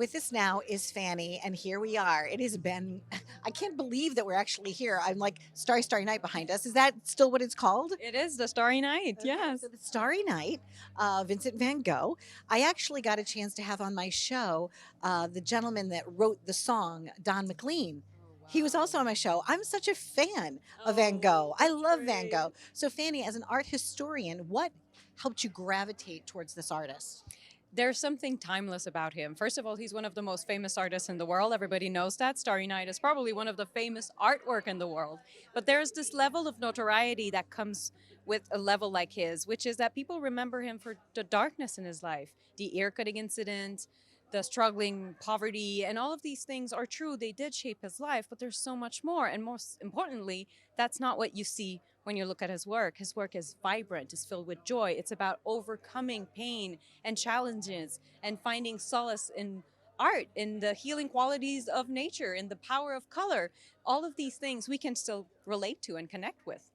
With us now is Fanny, and here we are. It has been, I can't believe that we're actually here. I'm like, Starry, Starry Night behind us. Is that still what it's called? It is the Starry Night, Okay, yes. so the Starry Night, Vincent Van Gogh. I actually got a chance to have on my show the gentleman that wrote the song, Don McLean. He was also on my show. I'm such a fan of Van Gogh. I love Van Gogh. So, Fanny, as an art historian, what helped you gravitate towards this artist? There's something timeless about him. First of all, he's one of the most famous artists in the world. Everybody knows that. Starry Night is probably one of the famous artwork in the world. But there's this level of notoriety that comes with a level like his, which is that people remember him for the darkness in his life, the ear cutting incident, the struggling poverty, and all of these things are true. They did shape his life, but there's so much more. And most importantly, that's not what you see when you look at his work. His work is vibrant, is filled with joy. It's about overcoming pain and challenges and finding solace in art, in the healing qualities of nature, in the power of color. All of these things we can still relate to and connect with.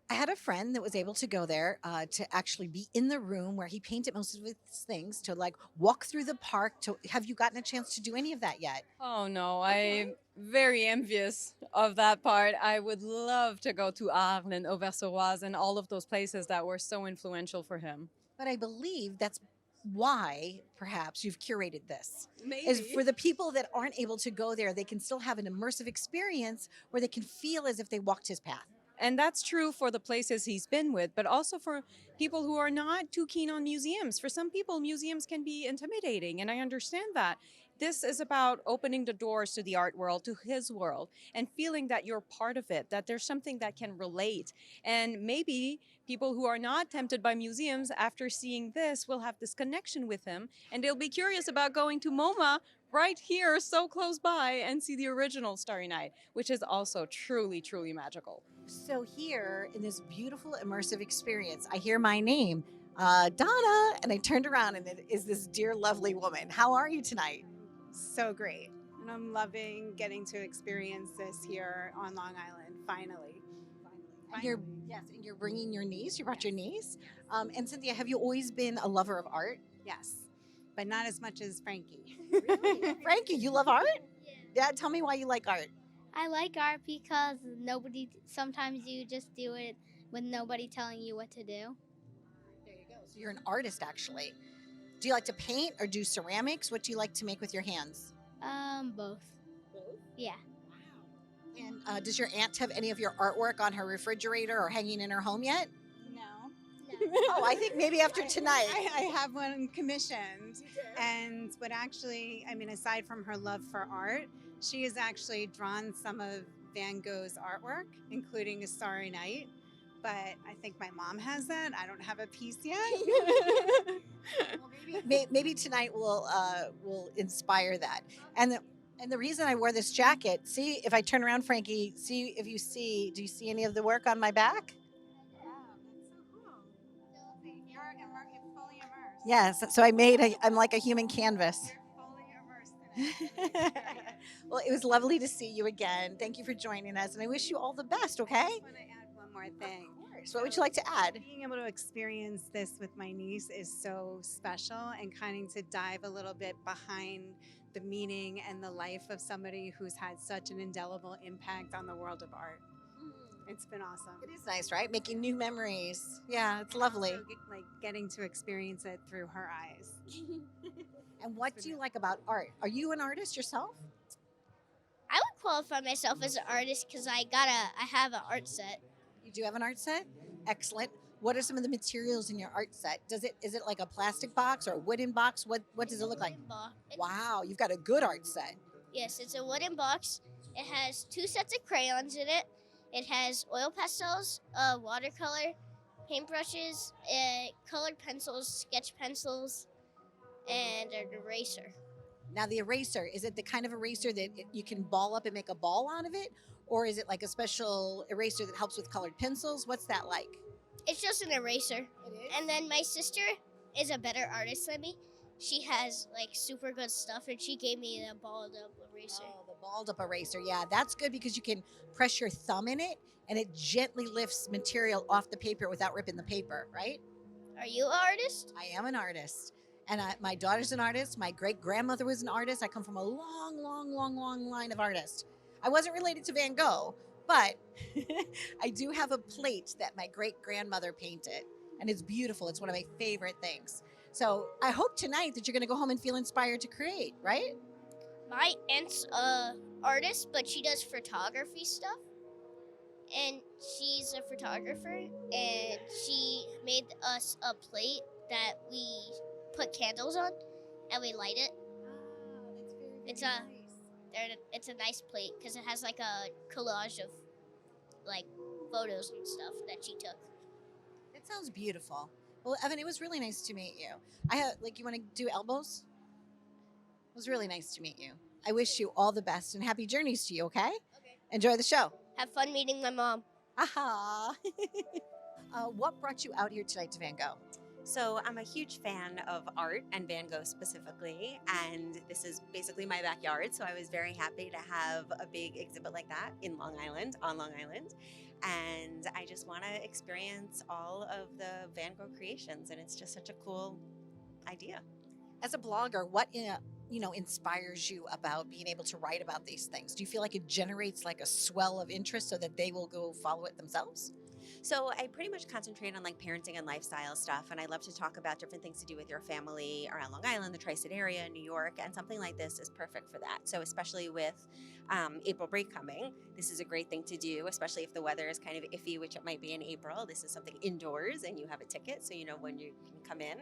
I had a friend that was able to go there to actually be in the room where he painted most of his things, to like walk through the park. To have you gotten a chance to do any of that yet? Oh no, I'm very envious of that part. I would love to go to Arles and Auvers-sur-Oise and all of those places that were so influential for him. But I believe that's why perhaps you've curated this is Maybe. for the people that aren't able to go there, they can still have an immersive experience where they can feel as if they walked his path. And that's true for the places he's been with, but also for people who are not too keen on museums. For some people, museums can be intimidating, and I understand that. This is about opening the doors to the art world, to his world, and feeling that you're part of it, that there's something that can relate. And maybe people who are not tempted by museums, after seeing this, will have this connection with him, and they'll be curious about going to MoMA right here, so close by, and see the original Starry Night, which is also truly, truly magical. So here in this beautiful immersive experience, I hear my name, Donna, and I turned around and it is this dear, lovely woman. How are you tonight? So great. And I'm loving getting to experience this here on Long Island, finally. And you're yes, and you're bringing your niece. You brought your niece. And Cynthia, have you always been a lover of art? Yes, but not as much as Frankie. Really? Frankie, you love art? Yeah. Tell me why you like art. I like art because sometimes you just do it with nobody telling you what to do. There you go. So you're an artist, actually. Do you like to paint or do ceramics? What do you like to make with your hands? Both. Both. Yeah. And does your aunt have any of your artwork on her refrigerator or hanging in her home yet? No. Oh, I think maybe after tonight. I have one commissioned. And what actually, I mean, aside from her love for art, she has actually drawn some of Van Gogh's artwork, including A Starry Night. But I think my mom has that. I don't have a piece yet. Well, maybe tonight will inspire that. And the reason I wore this jacket, see if I turn around, Frankie, see if you see. Do you see any of the work on my back? Wow, that's so cool. You're fully immersed. Yes. So I'm like a human canvas. You're fully immersed in it. Well, it was lovely to see you again. Thank you for joining us, and I wish you all the best. Okay. I just want to add one more thing. Of course. What would you like to add? Being able to experience this with my niece is so special, and kind of to dive a little bit behind the meaning and the life of somebody who's had such an indelible impact on the world of art. It's been awesome. It is nice, right? Making new memories. Yeah, it's lovely. Also, like getting to experience it through her eyes. And what do you like about art? Are you an artist yourself? I would qualify myself as an artist because I have an art set. You do have an art set? Excellent. What are some of the materials in your art set? Is it like a plastic box or a wooden box? What does it look like? Wow, you've got a good art set. Yes, it's a wooden box. It has 2 sets of crayons in it. It has oil pastels, watercolor, paintbrushes, colored pencils, sketch pencils, and an eraser. Now the eraser, is it the kind of eraser that you can ball up and make a ball out of it? Or is it like a special eraser that helps with colored pencils? What's that like? It's just an eraser. It is? And then my sister is a better artist than me. She has like super good stuff, and she gave me the balled up eraser. Oh, the balled up eraser. Yeah, that's good because you can press your thumb in it and it gently lifts material off the paper without ripping the paper, right? Are you an artist? I am an artist. And my daughter's an artist. My great grandmother was an artist. I come from a long, long, long, long line of artists. I wasn't related to Van Gogh, but I do have a plate that my great grandmother painted, and it's beautiful. It's one of my favorite things. So I hope tonight that you're going to go home and feel inspired to create, right? My aunt's a artist, but she does photography stuff. And she's a photographer, and she made us a plate that we put candles on, and we light it. It's a it's a nice plate because it has like a collage of like photos and stuff that she took. It sounds beautiful. Well, Evan, it was really nice to meet you. I have like, you want to do elbows? It was really nice to meet you. I wish you all the best and happy journeys to you, okay? Okay. Enjoy the show. Have fun meeting my mom. Aha. What brought you out here tonight to Van Gogh? So I'm a huge fan of art and Van Gogh specifically, and this is basically my backyard. So I was very happy to have a big exhibit like that in Long Island, on Long Island. And I just want to experience all of the Van Gogh creations, and it's just such a cool idea. As a blogger, what inspires you about being able to write about these things? Do you feel like it generates like a swell of interest so that they will go follow it themselves? So I pretty much concentrate on like parenting and lifestyle stuff, and I love to talk about different things to do with your family around Long Island, the Tri-State area, New York, and something like this is perfect for that. So especially with April break coming, this is a great thing to do, especially if the weather is kind of iffy, which it might be in April. This is something indoors, and you have a ticket, so you know when you can come in,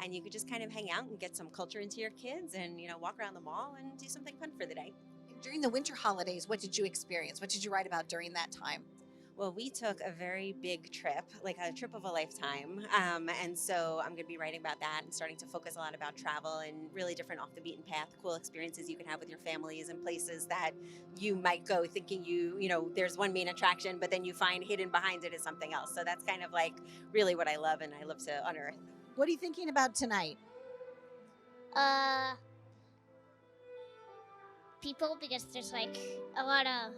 and you could just kind of hang out and get some culture into your kids, and walk around the mall and do something fun for the day. During the winter holidays, what did you experience? What did you write about during that time? Well, we took a very big trip, like a trip of a lifetime. And so I'm going to be writing about that and starting to focus a lot about travel and really different off the beaten path, cool experiences you can have with your families and places that you might go thinking there's one main attraction, but then you find hidden behind it is something else. So that's kind of like really what I love and I love to unearth. What are you thinking about tonight? People, because there's like a lot of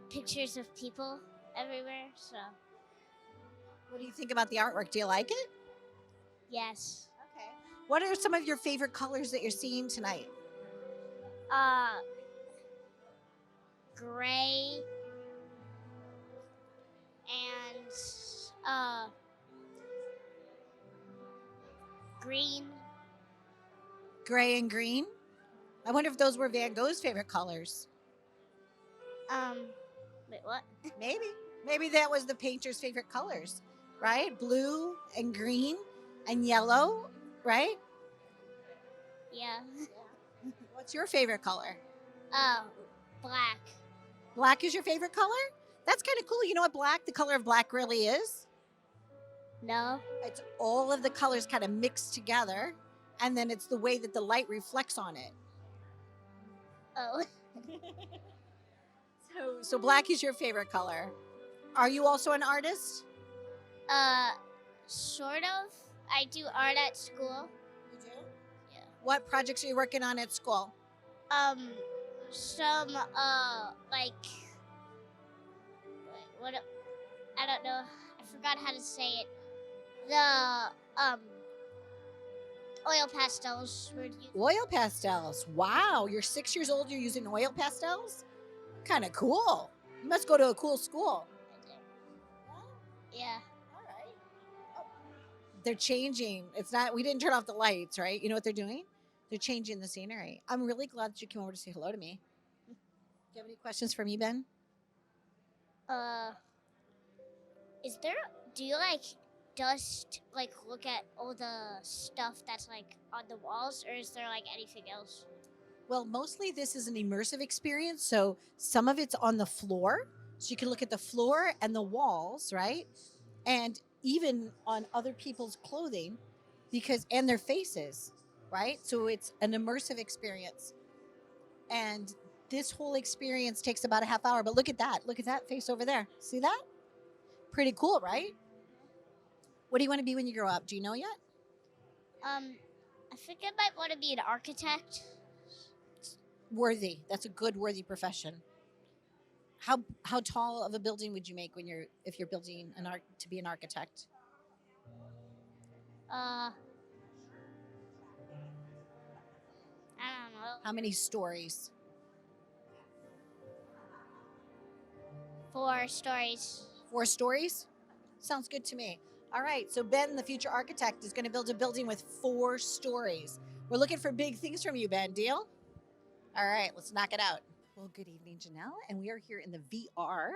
pictures of people everywhere, so What do you think about the artwork? Do you like it? yes. Okay. What are some of your favorite colors that you're seeing tonight? Gray and green. Gray and green? I wonder if those were Van Gogh's favorite colors. Wait, what? Maybe that was the painter's favorite colors, right? Blue and green and yellow, right? Yeah. What's your favorite color? Black. Black is your favorite color? That's kind of cool. You know what the color of black really is? No. It's all of the colors kind of mixed together, and then it's the way that the light reflects on it. Oh. So black is your favorite color. Are you also an artist? Sort of. I do art at school. You do? Yeah. What projects are you working on at school? Some like what? I don't know. I forgot how to say it. The oil pastels were used. Oil pastels. Wow, you're 6 years old. You're using oil pastels? Kind of cool. You must go to a cool school. Yeah. All right. Oh. They're changing. We didn't turn off the lights, right? You know what they're doing? They're changing the scenery. I'm really glad that you came over to say hello to me. Do you have any questions for me, Ben? Do you like just like look at all the stuff that's like on the walls, or is there like anything else? Well, mostly this is an immersive experience. So some of it's on the floor. So you can look at the floor and the walls, right? And even on other people's clothing and their faces, right? So it's an immersive experience. And this whole experience takes about a half hour. But look at that. Look at that face over there. See that? Pretty cool, right? What do you want to be when you grow up? Do you know yet? I think I might want to be an architect. Worthy. That's a good, worthy profession. How tall of a building would you make if you're building to be an architect? I don't know. How many stories? 4 stories. 4 stories? Sounds good to me. All right, so Ben, the future architect, is going to build a building with 4 stories. We're looking for big things from you, Ben. Deal? All right, let's knock it out. Well, good evening, Janelle. And we are here in the VR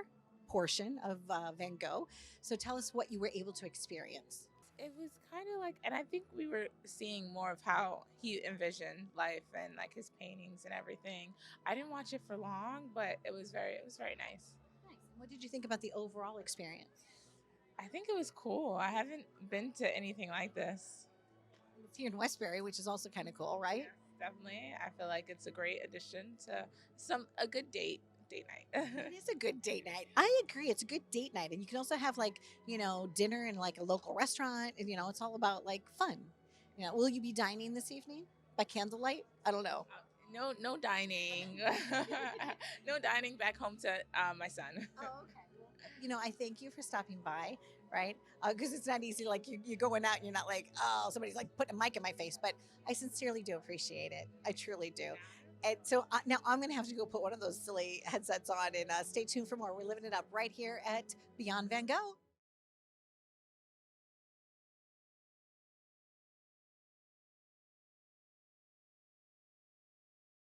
portion of Van Gogh. So tell us what you were able to experience. It was kind of like, and I think we were seeing more of how he envisioned life and like his paintings and everything. I didn't watch it for long, but it was very nice. Nice. What did you think about the overall experience? I think it was cool. I haven't been to anything like this. It's here in Westbury, which is also kind of cool, right? Yes, definitely. I feel like it's a great addition to a good date night. It is a good date night. I agree. It's a good date night. And you can also have like, dinner in like a local restaurant. And, it's all about like fun. Will you be dining this evening by candlelight? I don't know. No dining, no dining back home to my son. Oh, okay. I thank you for stopping by, right? Because it's not easy. Like you're going out and you're not like, oh, somebody's like putting a mic in my face. But I sincerely do appreciate it. I truly do. And so now I'm going to have to go put one of those silly headsets on and stay tuned for more. We're living it up right here at Beyond Van Gogh.